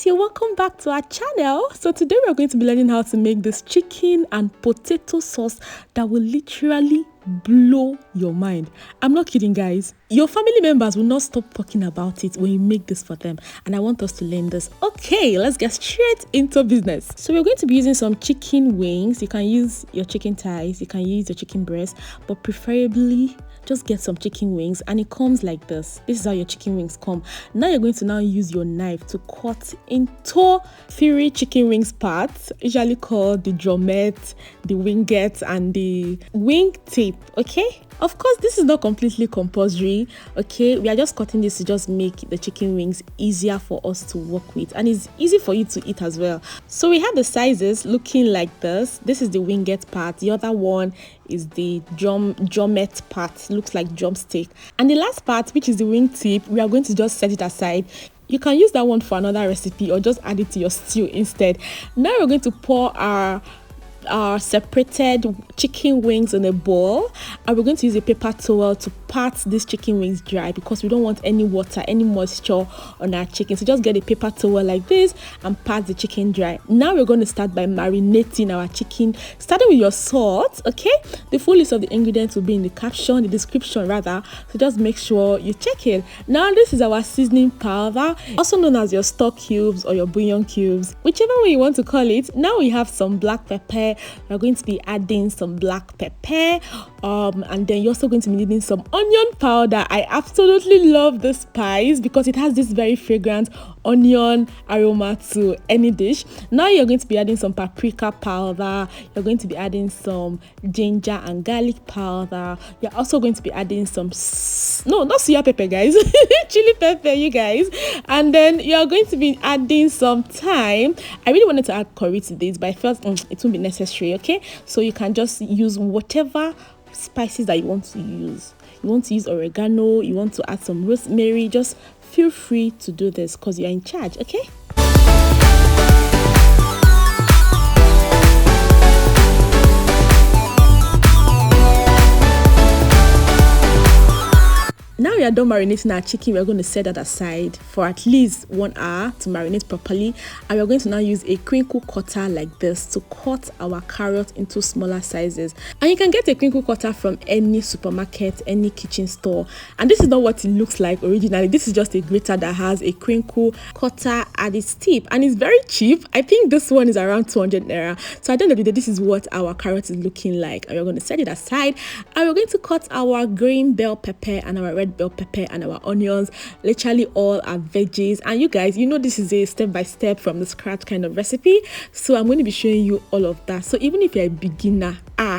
guys, you're welcome back to our channel. So today we're going to be learning how to make this chicken and potato sauce that will literally blow your mind. I'm not kidding, guys. Your family members will not stop talking about it when you make this for them, and I want us to learn this. Okay, let's get straight into business. So we're going to be using some chicken wings. You can use your chicken thighs, you can use your chicken breast, but preferably just get some chicken wings, and it comes like this. This is how your chicken wings come. Now you're going to use your knife to cut into 3 chicken wings parts, usually called the drumette, the wingette, and the wing tip. Okay, of course this is not completely compulsory. Okay, we are just cutting this to just make the chicken wings easier for us to work with, and it's easy for you to eat as well. So we have the sizes looking like this. This is the wingette part, the other one is the drumette part, looks like drumstick, and the last part, which is the wing tip, we are going to just set it aside. You can use that one for another recipe or just add it to your stew instead. Now we're going to pour our separated chicken wings in a bowl, and we're going to use a paper towel to pat these chicken wings dry because we don't want any water, any moisture on our chicken. So just get a paper towel like this and pat the chicken dry. Now we're going to start by marinating our chicken, starting with your salt. Okay, the full list of the ingredients will be in the caption, the description rather, so just make sure you check it. Now this is our seasoning powder, also known as your stock cubes or your bouillon cubes, whichever way you want to call it. Now we have some black pepper. We're going to be adding some black pepper, and then you're also going to be needing some onion powder. I absolutely love this spice because it has this very fragrant onion aroma to any dish. Now you're going to be adding some paprika powder, you're going to be adding some ginger and garlic powder, you're also going to be adding some not soya pepper, guys, chili pepper, you guys, and then you're going to be adding some thyme. I really wanted to add curry to this, but I felt it won't be necessary. Okay, so you can just use whatever spices that you want to use. You want to use oregano, you want to add some rosemary, just feel free to do this because you're in charge. Okay, now we are done marinating our chicken. We're going to set that aside for at least 1 hour to marinate properly, and we're going to now use a crinkle cutter like this to cut our carrot into smaller sizes. And you can get a crinkle cutter from any supermarket, any kitchen store, and this is not what it looks like originally. This is just a grater that has a crinkle cutter at its tip, and it's very cheap. I think this one is around 200 naira. So at the end of the day, this is what our carrot is looking like, and we're going to set it aside, and we're going to cut our green bell pepper and our red bell pepper and our onions, literally all our veggies. And you guys, you know this is a step-by-step from the scratch kind of recipe, so I'm going to be showing you all of that. So even if you're a beginner,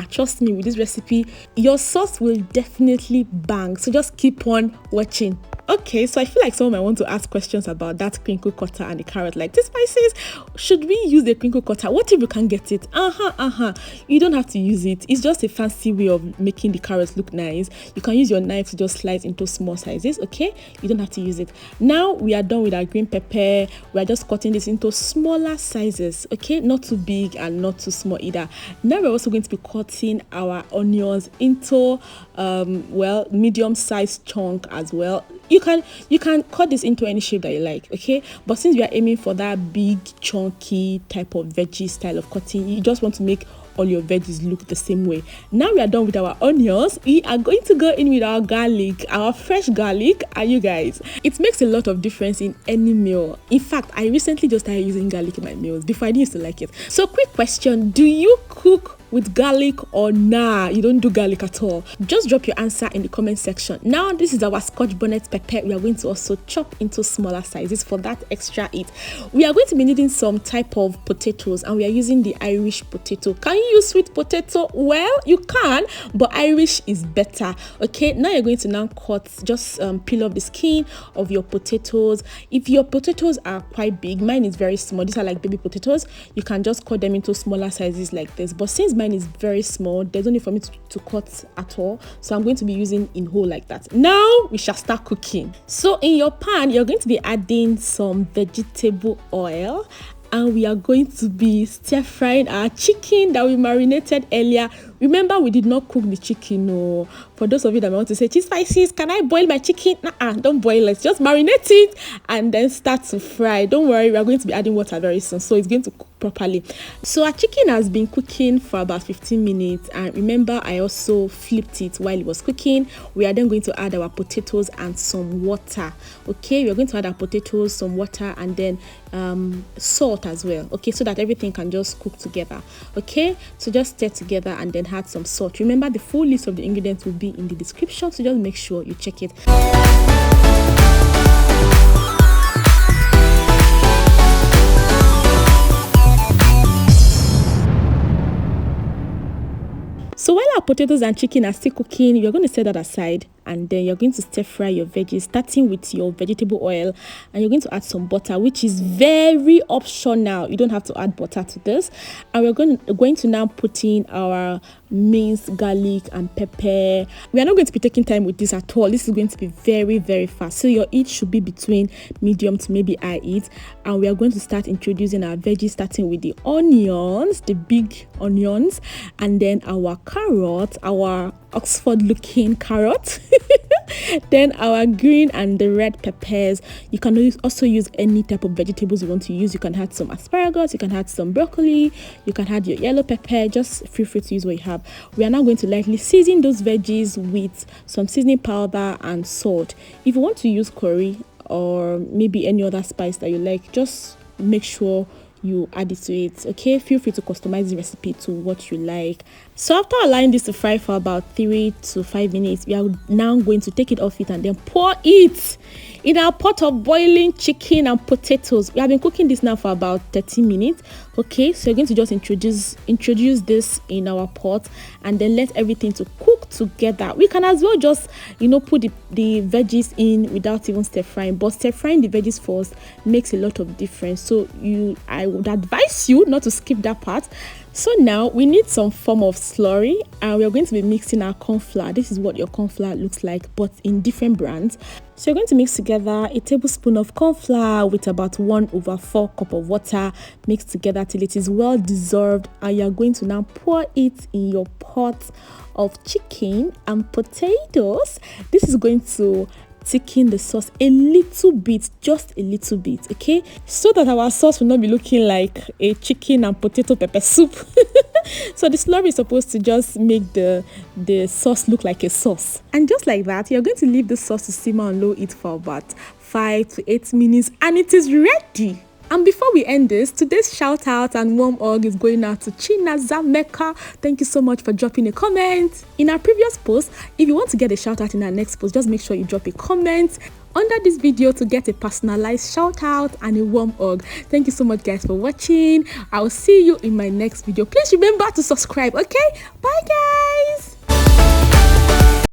trust me, with this recipe your sauce will definitely bang, so just keep on watching. Okay, so I feel like someone might want to ask questions about that crinkle cutter and the carrot, like, this spices, should we use the crinkle cutter? What if you can't get it? You don't have to use it. It's just a fancy way of making the carrots look nice. You can use your knife to just slice into small sizes. Okay, you don't have to use it. Now we are done with our green pepper. We are just cutting this into smaller sizes. Okay, not too big and not too small either. Now we're also going to be cutting our onions into medium-sized chunk as well. You can cut this into any shape that you like, okay, but since we are aiming for that big chunky type of veggie style of cutting, you just want to make all your veggies look the same way. Now we are done with our onions. We are going to go in with our garlic, our fresh garlic. And you guys, it makes a lot of difference in any meal. In fact, I recently just started using garlic in my meals. Before, I didn't used to like it. So quick question, do you cook with garlic or nah, you don't do garlic at all? Just drop your answer in the comment section. Now this is our scotch bonnet pepper. We are going to also chop into smaller sizes for that extra heat. We are going to be needing some type of potatoes, and we are using the Irish potato. Can you use sweet potato? Well, you can, but Irish is better. Okay, now you're going to now cut, just peel off the skin of your potatoes. If your potatoes are quite big, mine is very small, these are like baby potatoes, you can just cut them into smaller sizes like this. But since mine is very small, there's no need for me to cut at all, so I'm going to be using in whole like that. Now we shall start cooking. So in your pan, you're going to be adding some vegetable oil, and we are going to be stir frying our chicken that we marinated earlier Remember, we did not cook the chicken. No, for those of you that want to say, cheese spices, can I boil my chicken? Don't boil it. Just marinate it and then start to fry. Don't worry, we are going to be adding water very soon, so it's going to cook properly. So our chicken has been cooking for about 15 minutes, and remember, I also flipped it while it was cooking. We are then going to add our potatoes and some water. Okay, we are going to add our potatoes, some water, and then salt as well. Okay, so that everything can just cook together. Okay, so just stir together and then add some salt. Remember, the full list of the ingredients will be in the description, so just make sure you check it. So while our potatoes and chicken are still cooking, you're going to set that aside, and then you're going to stir fry your veggies, starting with your vegetable oil, and you're going to add some butter, which is very optional. You don't have to add butter to this. And we're going to now put in our minced garlic and pepper. We are not going to be taking time with this at all. This is going to be very, very fast. So your heat should be between medium to maybe high heat. And we are going to start introducing our veggies, starting with the onions, the big onions, and then our carrot, our Oxford looking carrot, then our green and the red peppers. You can also use any type of vegetables you want to use. You can add some asparagus, you can add some broccoli, you can add your yellow pepper. Just feel free to use what you have. We are now going to lightly season those veggies with some seasoning powder and salt. If you want to use curry or maybe any other spice that you like, just make sure you add it to it. Okay, feel free to customize the recipe to what you like. So after allowing this to fry for about 3 to 5 minutes, we are now going to take it off it and then pour it in our pot of boiling chicken and potatoes. We have been cooking this now for about 30 minutes. Okay, so you're going to just introduce this in our pot and then let everything to cook together. We can as well just put the veggies in without even stir frying, but stir frying the veggies first makes a lot of difference. So I would advise you not to skip that part. So now we need some form of slurry, and we're going to be mixing our corn flour. This is what your corn flour looks like, but in different brands. So you're going to mix together a tablespoon of corn flour with about 1/4 cup of water. Mix together till it is well dissolved, and you're going to now pour it in your pot of chicken and potatoes. This is going to thicken the sauce a little bit, just a little bit, okay, so that our sauce will not be looking like a chicken and potato pepper soup. So the slurry is supposed to just make the sauce look like a sauce, and just like that, you're going to leave the sauce to simmer on low heat for about 5 to 8 minutes, and it is ready. And before we end this, today's shout out and warm hug is going out to China Zameka. Thank you so much for dropping a comment in our previous post. If you want to get a shout out in our next post, just make sure you drop a comment under this video to get a personalized shout out and a warm hug. Thank you so much, guys, for watching. I will see you in my next video. Please remember to subscribe. Okay, bye guys.